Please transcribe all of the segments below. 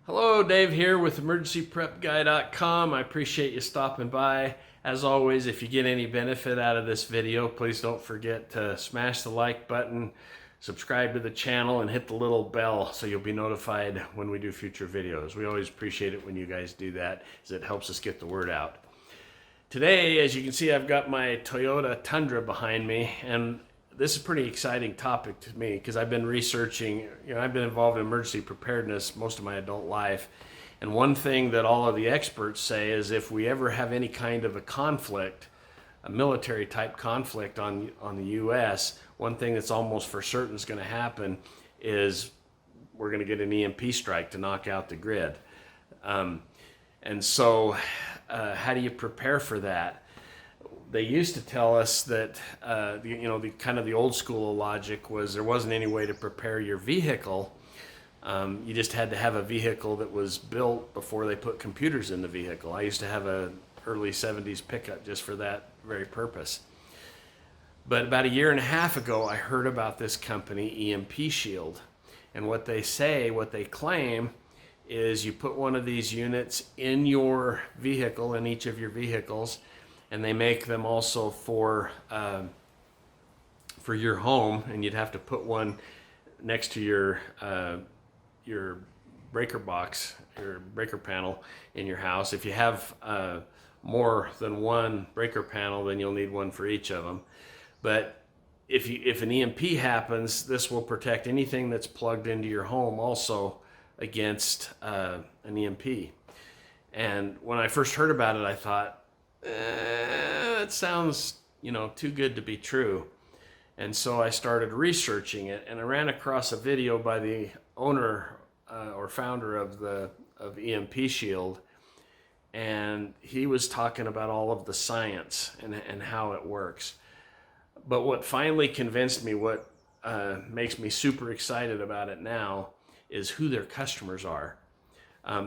Hello, Dave here with emergencyprepguy.com. I appreciate you stopping by. As always, if you get any benefit out of this video, please don't forget to smash the like button, subscribe to the channel, and hit the little bell so you'll be notified when we do future videos. We always appreciate it when you guys do that, as it helps us get the word out. Today, as you can see, I've got my Toyota Tundra behind me, and this is a pretty exciting topic to me because I've been researching, I've been involved in emergency preparedness most of my adult life. And one thing that all of the experts say is if we ever have any kind of a conflict, a military type conflict on the US, one thing that's almost for certain is going to happen is we're going to get an EMP strike to knock out the grid. And so how do you prepare for that? They used to tell us that, the kind of the old school logic was there wasn't any way to prepare your vehicle. You just had to have a vehicle that was built before they put computers in the vehicle. I used to have a early 70s pickup just for that very purpose. But about a year and a half ago, I heard about this company, EMP Shield. And what they claim is you put one of these units in your vehicle, in each of your vehicles, and they make them also for your home, and you'd have to put one next to your breaker box, your breaker panel in your house. If you have more than one breaker panel, then you'll need one for each of them. But if an EMP happens, this will protect anything that's plugged into your home also against an EMP. And when I first heard about it, I thought, that sounds, too good to be true. And so I started researching it, and I ran across a video by the owner or founder of EMP Shield, and he was talking about all of the science and how it works. But what finally convinced me, what makes me super excited about it now, is who their customers are.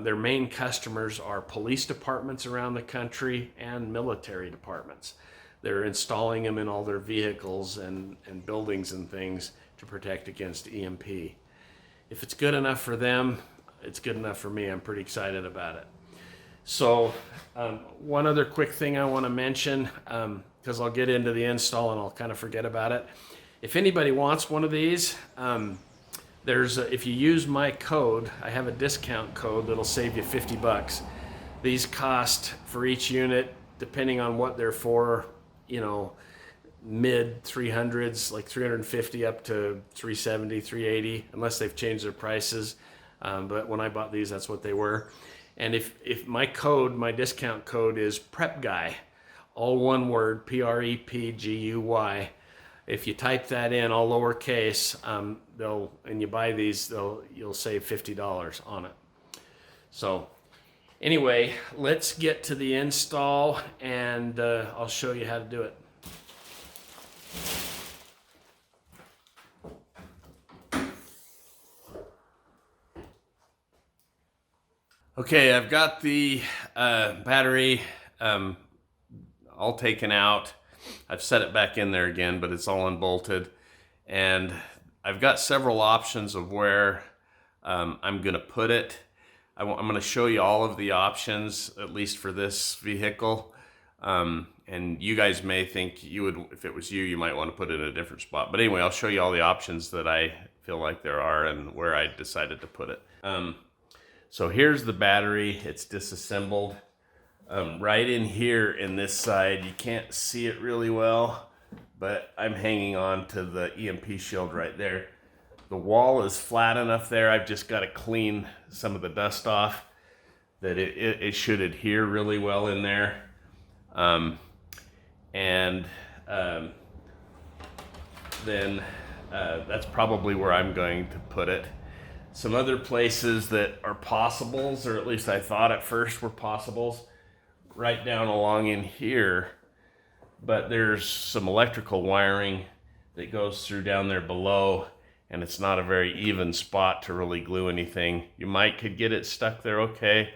Their main customers are police departments around the country and military departments. They're installing them in all their vehicles and buildings and things to protect against EMP. If it's good enough for them, it's good enough for me. I'm pretty excited about it. So one other quick thing I want to mention, because I'll get into the install and I'll kind of forget about it. If anybody wants one of these, if you use my code, I have a discount code that'll save you $50. These cost for each unit, depending on what they're for, mid 300s, like 350 up to 370, 380, unless they've changed their prices. But when I bought these, that's what they were. And if my discount code is PrepGuy, all one word, PREPGUY. If you type that in, all lowercase, and you buy these, you'll save $50 on it. So anyway, let's get to the install, and I'll show you how to do it. Okay, I've got the battery all taken out. I've set it back in there again, but it's all unbolted. And I've got several options of where I'm going to put it. I'm going to show you all of the options, at least for this vehicle. And you guys may think if it was you might want to put it in a different spot. But anyway, I'll show you all the options that I feel like there are and where I decided to put it. So here's the battery. It's disassembled. Right in here in this side, you can't see it really well, but I'm hanging on to the EMP shield right there. The wall is flat enough there. I've just got to clean some of the dust off that it should adhere really well in there. Then that's probably where I'm going to put it. Some other places that are possibles, or at least I thought at first were possibles, right down along in here, but there's some electrical wiring that goes through down there below, and it's not a very even spot to really glue anything. You could get it stuck there okay,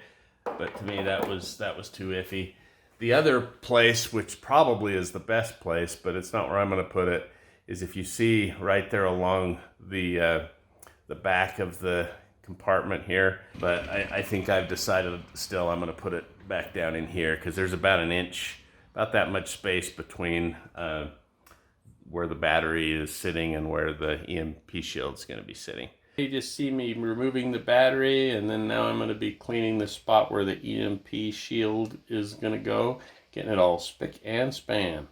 but to me that was too iffy. The other place, which probably is the best place, but it's not where I'm going to put it, is if you see right there along the back of the compartment here, but I think I've decided still I'm going to put it back down in here because there's about an inch, about that much space between where the battery is sitting and where the EMP shield is going to be sitting. You just see me removing the battery, and then now I'm going to be cleaning the spot where the EMP shield is going to go, getting it all spick and span.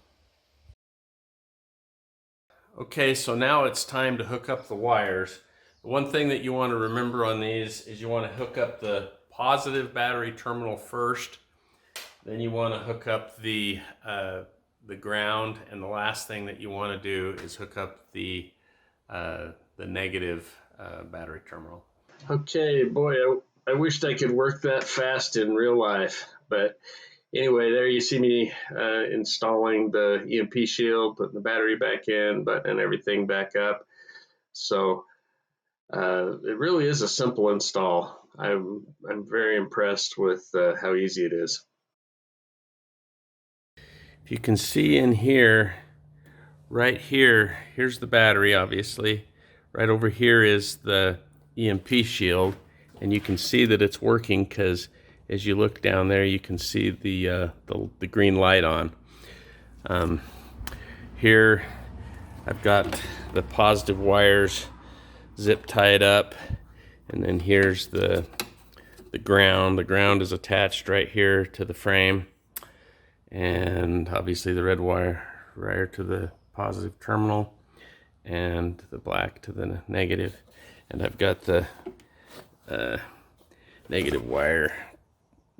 Okay, so now it's time to hook up the wires. The one thing that you want to remember on these is you want to hook up the positive battery terminal first, then you want to hook up the ground, and the last thing that you want to do is hook up the negative battery terminal. Okay, boy, I wished I could work that fast in real life, but anyway, there you see me installing the EMP shield, putting the battery back in, buttoning everything back up. So it really is a simple install. I'm very impressed with how easy it is. If you can see in here, right here, here's the battery, obviously. Right over here is the EMP shield, and you can see that it's working because as you look down there, you can see the green light on. Here, I've got the positive wires zip tied up, and then here's the ground. The ground is attached right here to the frame, and obviously the red wire to the positive terminal, and the black to the negative. And I've got the negative wire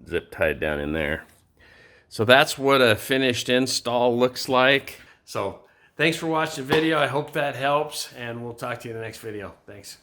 zip tied down in there. So that's what a finished install looks like. So thanks for watching the video. I hope that helps, and we'll talk to you in the next video. Thanks.